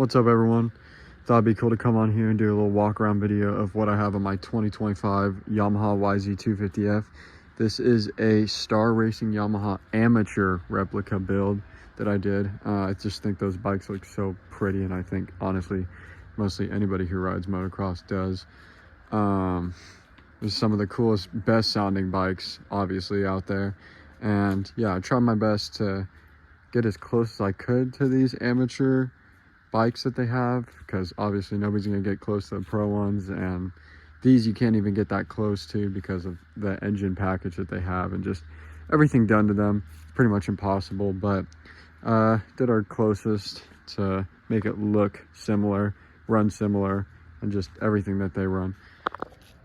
What's up, everyone? Thought it'd be cool to come on here and do a little walk around video of what I have on my 2025 Yamaha YZ250F. This is a Star Racing Yamaha amateur replica build that I did. I just think those bikes look so pretty, and I think honestly mostly anybody who rides motocross does. There's some of the coolest, best sounding bikes obviously out there, and yeah, I tried my best to get as close as I could to these amateur bikes that they have, because obviously nobody's gonna get close to the pro ones, and these you can't even get that close to because of the engine package that they have and just everything done to them. It's pretty much impossible, but did our closest to make it look similar, run similar, and just everything that they run.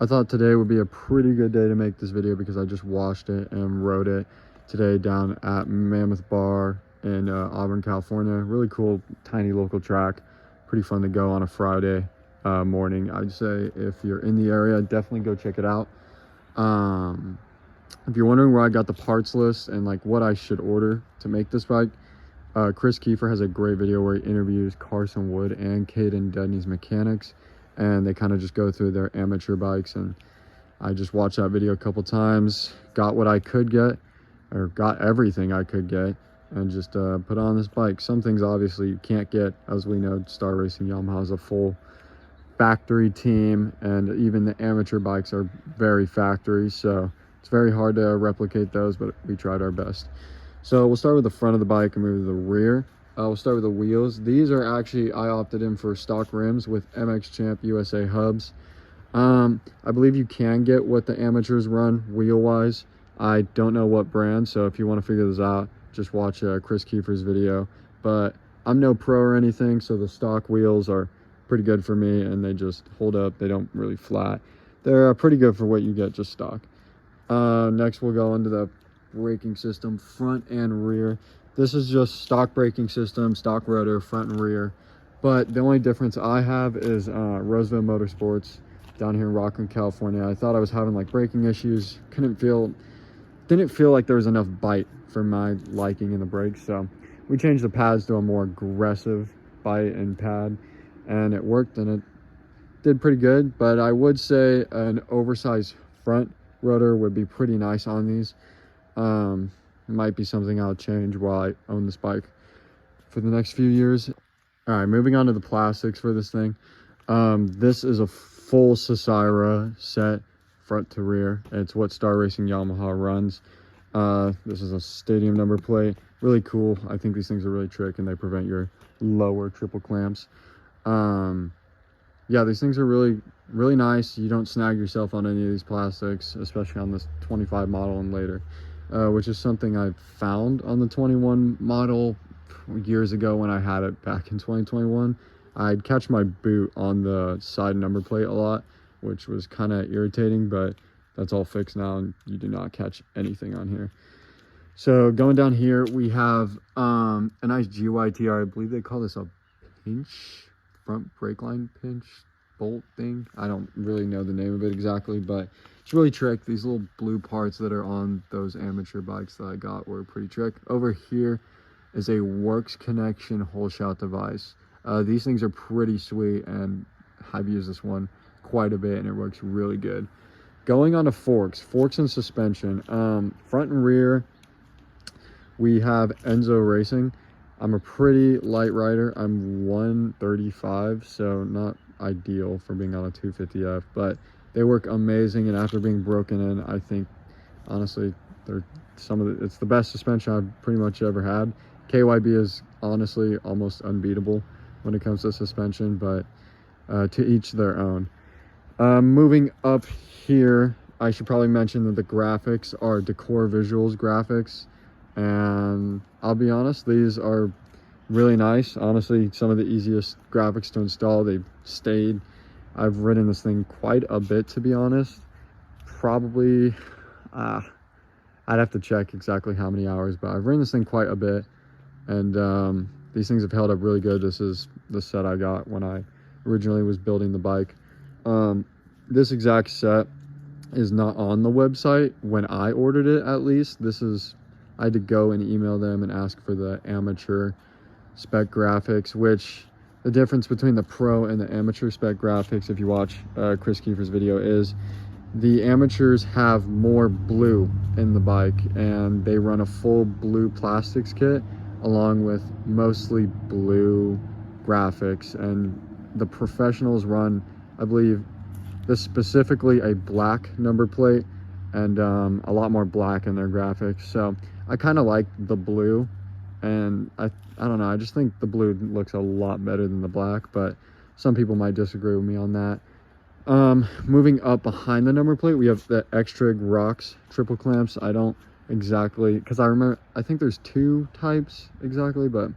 I thought today would be a pretty good day to make this video because I just washed it and rode it today down at Mammoth Bar in Auburn, California. Really cool, tiny local track. Pretty fun to go on a Friday morning. I'd say if you're in the area, definitely go check it out. If you're wondering where I got the parts list and like what I should order to make this bike, Kris has a great video where he interviews Carson and Caden, Dudney's mechanics, and they kind of just go through their amateur bikes. And I just watched that video a couple times, got what I could get, or got everything I could get, and just put on this bike. Some things obviously you can't get. As we know, Star Racing Yamaha is a full factory team, and even the amateur bikes are very factory, so it's very hard to replicate those, but we tried our best. So we'll start with the front of the bike and move to the rear. We'll start with the wheels. These are actually, I opted in for stock rims with MX Champ USA hubs. I believe you can get what the amateurs run wheel wise. I don't know what brand, so if you want to figure this out, just watch Kris video. But I'm no pro or anything, so the stock wheels are pretty good for me, and they just hold up. They don't really flat. They're pretty good for what you get just stock. Next we'll go into the braking system, front and rear. This is just stock braking system, stock rotor, front and rear. But the only difference I have is Roseville Motorsports down here in Rockland, California. I thought I was having like braking issues. Didn't feel like there was enough bite for my liking in the brakes, so we changed the pads to a more aggressive bite and pad, and it worked, and it did pretty good. But I would say an oversized front rotor would be pretty nice on these. Might be something I'll change while I own this bike for the next few years. All right, moving on to the plastics for this thing. This is a full Sasira set, front to rear. It's what Star Racing Yamaha runs. This is a stadium number plate. Really cool. I think these things are really trick, and they prevent your lower triple clamps. Yeah, these things are really nice. You don't snag yourself on any of these plastics, especially on this 25 model and later, which is something I found on the 21 model years ago when I had it back in 2021. I'd catch my boot on the side number plate a lot, which was kind of irritating, but that's all fixed now, and you do not catch anything on here. So going down here, we have a nice GYTR. I believe they call this a pinch, front brake line pinch bolt thing. I don't really know the name of it exactly, but it's really trick. These little blue parts that are on those amateur bikes that I got were pretty trick. Over here is a works connection hole shot device. These things are pretty sweet, and I've used this one quite a bit, and it works really good. Going on to forks and suspension, front and rear, we have Enzo Racing. I'm a pretty light rider. I'm 135, so not ideal for being on a 250F, but they work amazing. And after being broken in, I think honestly it's the best suspension I've pretty much ever had. KYB is honestly almost unbeatable when it comes to suspension, but to each their own. Moving up here, I should probably mention that the graphics are Decor Visuals graphics, and I'll be honest, these are really nice. Honestly, some of the easiest graphics to install. They've stayed. I've ridden this thing quite a bit, to be honest. Probably I'd have to check exactly how many hours, but I've ridden this thing quite a bit, and these things have held up really good. This is the set I got when I originally was building the bike. This exact set is not on the website when I ordered it, at least. I had to go and email them and ask for the amateur spec graphics, which the difference between the pro and the amateur spec graphics, if you watch Kris Keefer's video, is the amateurs have more blue in the bike, and they run a full blue plastics kit along with mostly blue graphics, and the professionals run, I believe, this specifically a black number plate and a lot more black in their graphics. So I kind of like the blue, and I don't know, I just think the blue looks a lot better than the black, but some people might disagree with me on that. Moving up behind the number plate, we have the X-Trig Rocks triple clamps. I don't exactly, because I think there's 2 types exactly, but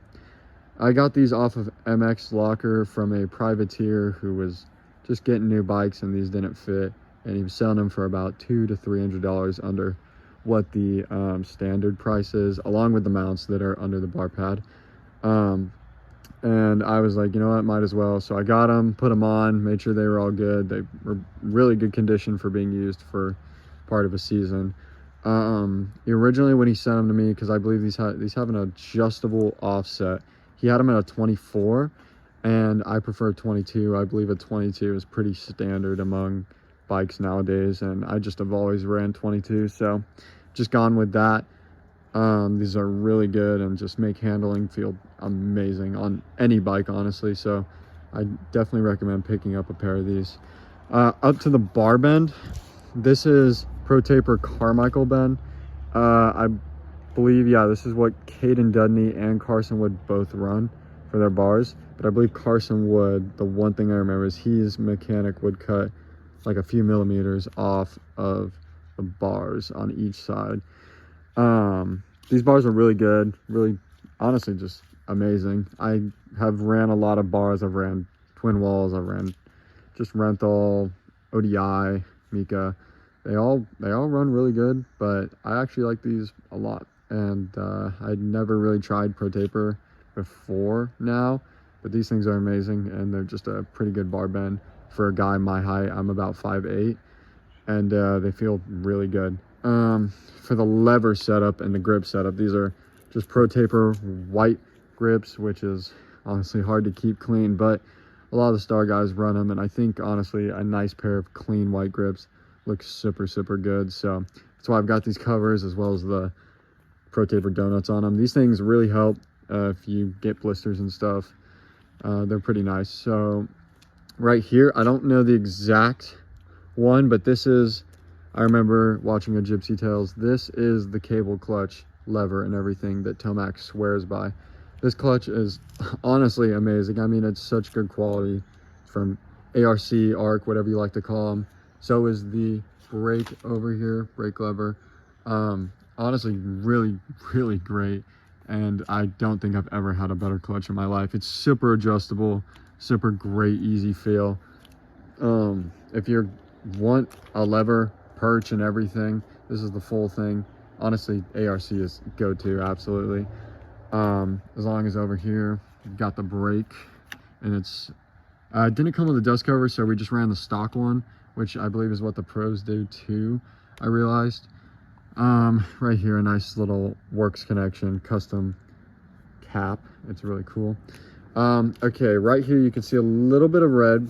I got these off of MX Locker from a privateer who was just getting new bikes, and these didn't fit, and he was selling them for about $200 to $300 under what the standard price is, along with the mounts that are under the bar pad. And I was like, you know what, might as well. So I got them, put them on, made sure they were all good. They were really good condition for being used for part of a season. Originally when he sent them to me, because I believe these have an adjustable offset, he had them at a 24, and I prefer 22. I believe a 22 is pretty standard among bikes nowadays, and I just have always ran 22, so just gone with that. These are really good and just make handling feel amazing on any bike, honestly, so I definitely recommend picking up a pair of these. Up to the bar bend, this is Pro Taper Carmichael bend. I believe, yeah, this is what Caden, Dudney, and Carson would both run for their bars, but I believe Carson would, the one thing I remember is his mechanic would cut like a few millimeters off of the bars on each side. These bars are really good, really, honestly, just amazing. I have ran a lot of bars. I've ran twin walls, I've ran just Renthal, ODI, Mika. They all run really good, but I actually like these a lot. And I'd never really tried Pro Taper before now, but these things are amazing, and they're just a pretty good bar bend for a guy my height. I'm about 5'8", and they feel really good. For the lever setup and the grip setup, these are just Pro Taper white grips, which is honestly hard to keep clean, but a lot of the star guys run them, and I think honestly a nice pair of clean white grips looks super good. So that's why I've got these covers as well as the Pro Taper donuts on them. These things really help if you get blisters and stuff. They're pretty nice. So right here, I don't know the exact one, but this is, I remember watching a Gypsy Tales, this is the cable clutch lever and everything that Tomac swears by. This clutch is honestly amazing. I mean, it's such good quality from ARC, whatever you like to call them. So is the brake over here, brake lever. Honestly, really great. And I don't think I've ever had a better clutch in my life. It's super adjustable, super great, easy feel. If you want a lever, perch and everything, this is the full thing. Honestly, ARC is go-to, absolutely. As long as over here you've got the brake, and it's didn't come with a dust cover, so we just ran the stock one, which I believe is what the pros do too, I realized. Right here, a nice little works connection custom cap. It's really cool. Okay, right here you can see a little bit of red.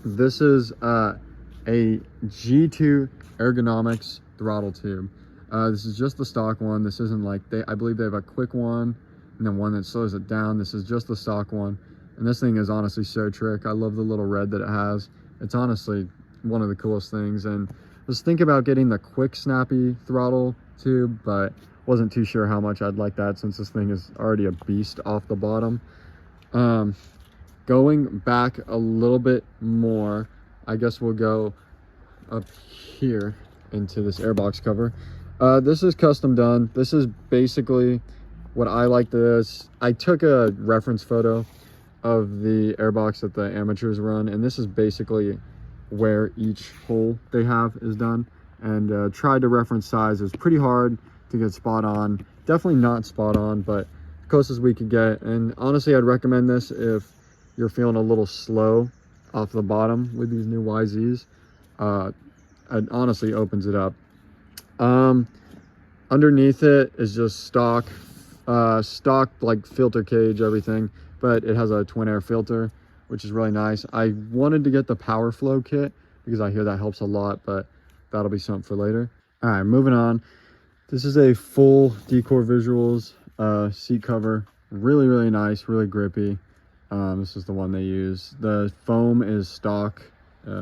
This is a G2 ergonomics throttle tube. This is just the stock one. This isn't like, I believe they have a quick one and then one that slows it down. This is just the stock one, and this thing is honestly so trick. I love the little red that it has. It's honestly one of the coolest things. And I was thinking about getting the quick snappy throttle tube, but wasn't too sure how much I'd like that since this thing is already a beast off the bottom. Going back a little bit more, I guess we'll go up here into this airbox cover. This is custom done. This is basically what I like this. I took a reference photo of the airbox that the amateurs run, and this is basically where each hole they have is done, and tried to reference size. It was pretty hard to get spot on. Definitely not spot on, but closest we could get. And honestly, I'd recommend this if you're feeling a little slow off the bottom with these new YZs. It honestly opens it up. Underneath it is just stock like filter cage, everything. but it has a twin air filter, which is really nice. I wanted to get the power flow kit because I hear that helps a lot, but that'll be something for later. All right, moving on. This is a full Decor Visuals seat cover. Really, really nice, really grippy. This is the one they use. The foam is stock,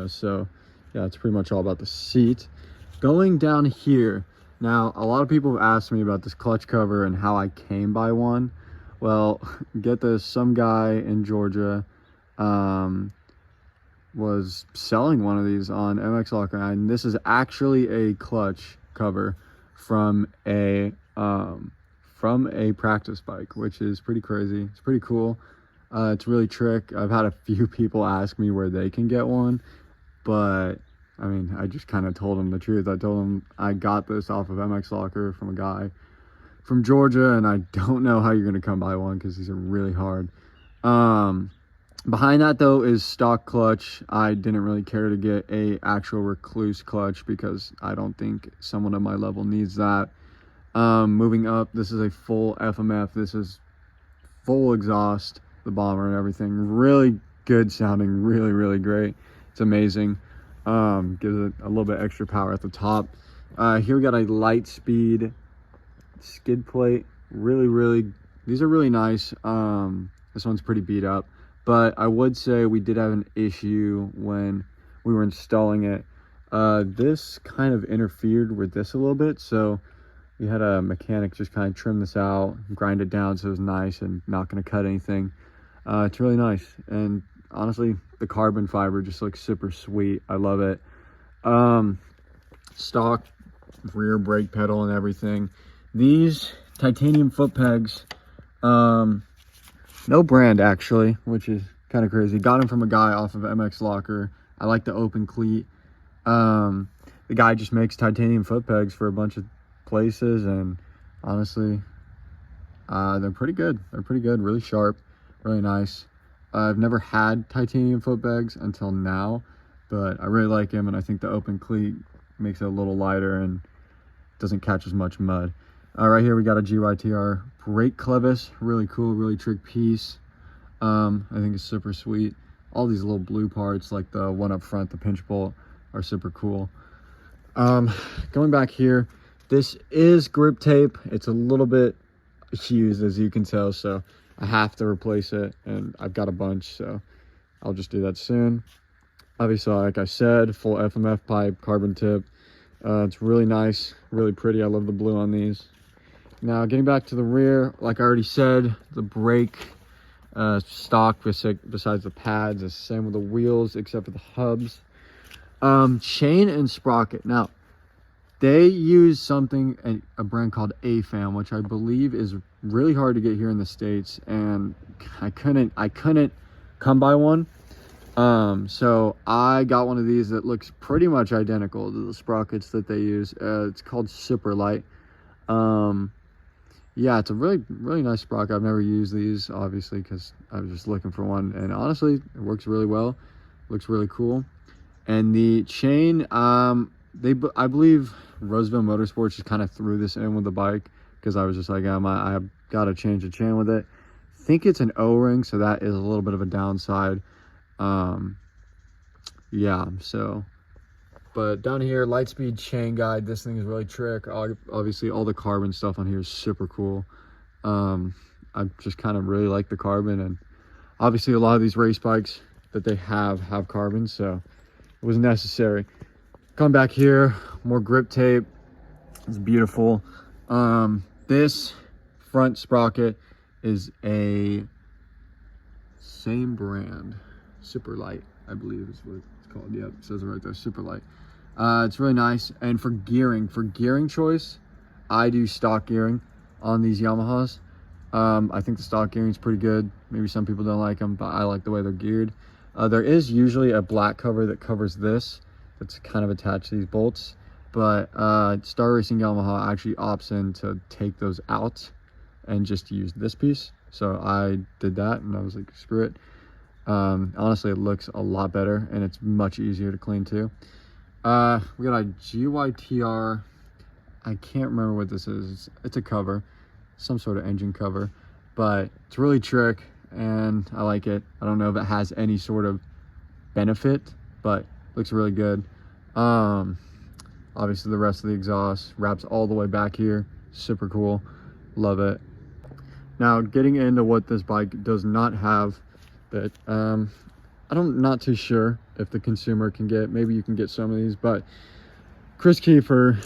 so yeah, it's pretty much all about the seat. Going down here, now a lot of people have asked me about this clutch cover and how I came by one. Well, get this, some guy in Georgia was selling one of these on MX Locker, and this is actually a clutch cover from a practice bike, which is pretty crazy. It's pretty cool. It's really trick. I've had a few people ask me where they can get one, but I mean, I just kind of told them the truth. I told them I got this off of MX Locker from a guy from Georgia, and I don't know how you're gonna come by one because these are really hard. Behind that though is stock clutch. I didn't really care to get a actual recluse clutch because I don't think someone at my level needs that. Moving up, this is a full FMF. This is full exhaust, the bomber and everything. Really good sounding, really, really great. It's amazing. Gives it a little bit extra power at the top. Here we got a Lightspeed skid plate. Really, these are really nice. This one's pretty beat up, but I would say we did have an issue when we were installing it. This kind of interfered with this a little bit, so we had a mechanic just kind of trim this out, grind it down so it was nice and not going to cut anything. It's really nice, and honestly, the carbon fiber just looks super sweet. I love it. Stock rear brake pedal and everything. These titanium foot pegs, no brand actually, which is kind of crazy. Got them from a guy off of MX Locker. I like the open cleat. The guy just makes titanium foot pegs for a bunch of places, and honestly, they're pretty good. They're pretty good, really sharp, really nice. I've never had titanium foot pegs until now, but I really like them, and I think the open cleat makes it a little lighter and doesn't catch as much mud. Right here we got a GYTR brake clevis, really cool, really trick piece. I think it's super sweet. All these little blue parts, like the one up front, the pinch bolt, are super cool. Going back here, this is grip tape. It's a little bit used, as you can tell, so I have to replace it, and I've got a bunch, so I'll just do that soon. Obviously, like I said, full FMF pipe, carbon tip. It's really nice, really pretty. I love the blue on these. Now, getting back to the rear, like I already said, the brake stock besides the pads is the same with the wheels, except for the hubs. Chain and sprocket. Now, they use something, a brand called AFAM, which I believe is really hard to get here in the States, and I couldn't come by one. So I got one of these that looks pretty much identical to the sprockets that they use. It's called Super Light. Yeah, it's a really nice sprocket. I've never used these, obviously, because I was just looking for one, and honestly, it works really well. Looks really cool. And the chain, I believe Roseville Motorsports just kind of threw this in with the bike, because I was just like, I got to change the chain with it. I think it's an O-ring, so that is a little bit of a downside. Yeah, so, but down here, Lightspeed chain guide. This thing is really trick. Obviously, all the carbon stuff on here is super cool. I just kind of really like the carbon, and obviously a lot of these race bikes that they have carbon, so it was necessary. Come back here, more grip tape. It's beautiful. This front sprocket is a same brand, Super Light, I believe is what it's called. Yep, it says it right there, Super Light. It's really nice. And for gearing choice, I do stock gearing on these Yamahas. I think the stock gearing is pretty good. Maybe some people don't like them, but I like the way they're geared. There is usually a black cover that covers this, that's kind of attached to these bolts, but Star Racing Yamaha actually opts in to take those out and just use this piece. So I did that, and I was like, screw it. Honestly, it looks a lot better, and it's much easier to clean too. We got a GYTR. I can't remember what this is. It's a cover, some sort of engine cover, but it's really trick. and I like it. I don't know if it has any sort of benefit, but looks really good. Obviously the rest of the exhaust wraps all the way back here. Super cool. Love it. Now, getting into what this bike does not have that not too sure if the consumer can get. Maybe you can get some of these, but Kris Kiefer,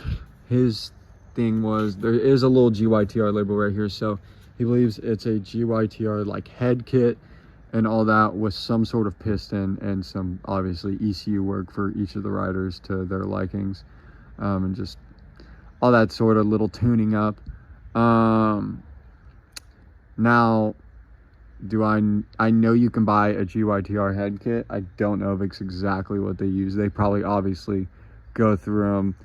his thing was, there is a little GYTR label right here, so he believes it's a GYTR like head kit and all that, with some sort of piston and some obviously ECU work for each of the riders to their likings, and just all that sort of little tuning up. Now, I know you can buy a GYTR head kit. I don't know if it's exactly what they use. They probably obviously go through them,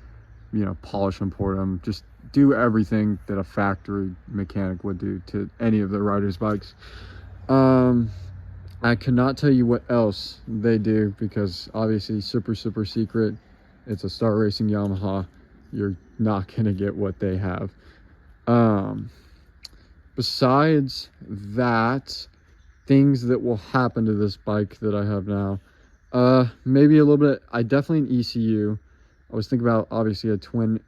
you know, polish and pour them, just do everything that a factory mechanic would do to any of their riders' bikes. I cannot tell you what else they do because obviously super secret. It's a Star Racing Yamaha. You're not gonna get what they have. Besides that, things that will happen to this bike that I have now, maybe a little bit. Definitely an ECU. I was thinking about obviously a twin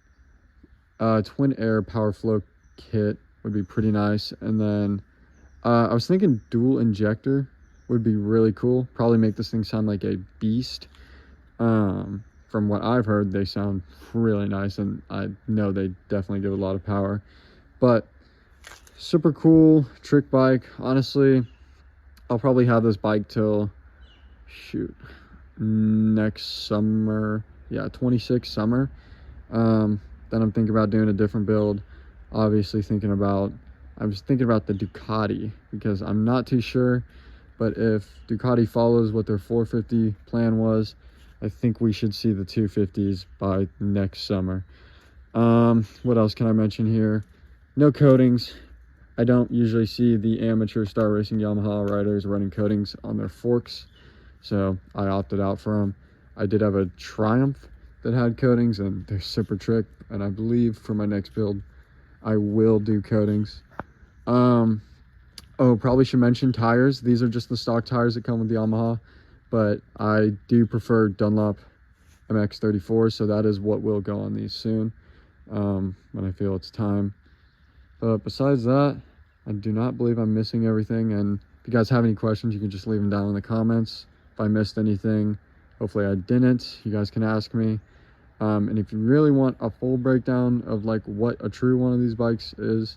air power flow kit would be pretty nice, and then I was thinking dual injector would be really cool. Probably make this thing sound like a beast. From what I've heard, they sound really nice, and I know they definitely give a lot of power. But super cool trick bike. Honestly, I'll probably have this bike till next summer. Yeah, 26 summer. Then I'm thinking about doing a different build. Obviously I was thinking about the Ducati, because I'm not too sure, but if Ducati follows what their 450 plan was, I think we should see the 250s by next summer. What else can I mention here? No coatings. I don't usually see the amateur Star Racing Yamaha riders running coatings on their forks, so I opted out for them. I did have a Triumph that had coatings, and they're super trick, and I believe for my next build I will do coatings. Probably should mention tires. These are just the stock tires that come with the Yamaha, but I do prefer Dunlop MX-34, so that is what will go on these soon, when I feel it's time. But besides that, I do not believe I'm missing everything, and if you guys have any questions, you can just leave them down in the comments. If I missed anything, hopefully I didn't, you guys can ask me. And if you really want a full breakdown of like what a true one of these bikes is,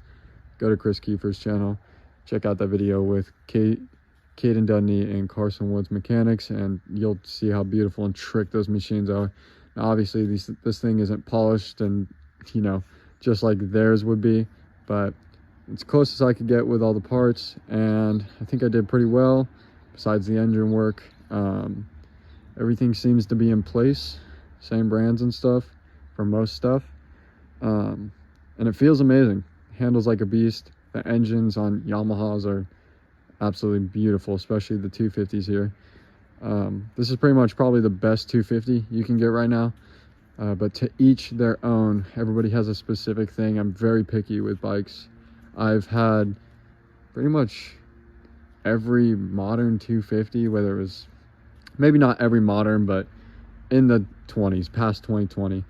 go to Kris Kiefer's channel. Check out that video with Caden, Dudney, and Carson Woods Mechanics, and you'll see how beautiful and trick those machines are. Now, obviously, this thing isn't polished and, you know, just like theirs would be, but it's close as I could get with all the parts, and I think I did pretty well. Besides the engine work, everything seems to be in place. Same brands and stuff for most stuff, and it feels amazing. Handles like a beast. The engines on Yamahas are absolutely beautiful, especially the 250s here. This is pretty much probably the best 250 you can get right now, but to each their own. Everybody has a specific thing. I'm very picky with bikes. I've had pretty much every modern 250, whether it was, maybe not every modern, but in the 20s, past 2020,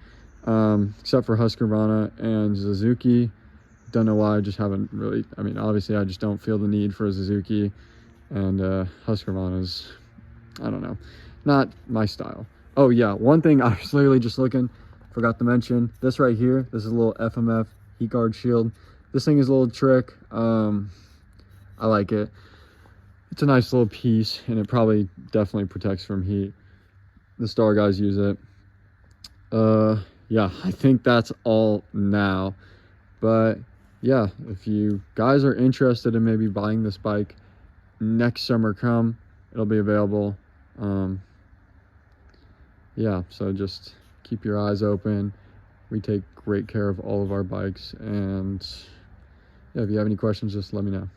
except for Husqvarna and Suzuki. Don't know why, I just haven't really, I mean, obviously I just don't feel the need for a Suzuki, and Husqvarna's, I don't know, not my style. Oh yeah, one thing I was literally just looking, forgot to mention, this right here, this is a little FMF heat guard shield. This thing is a little trick. I like it. It's a nice little piece, and it probably definitely protects from heat. The Star guys use it. Yeah, I think that's all now, but yeah, if you guys are interested in maybe buying this bike next summer come, it'll be available. Yeah, so just keep your eyes open. We take great care of all of our bikes, and yeah, if you have any questions, just let me know.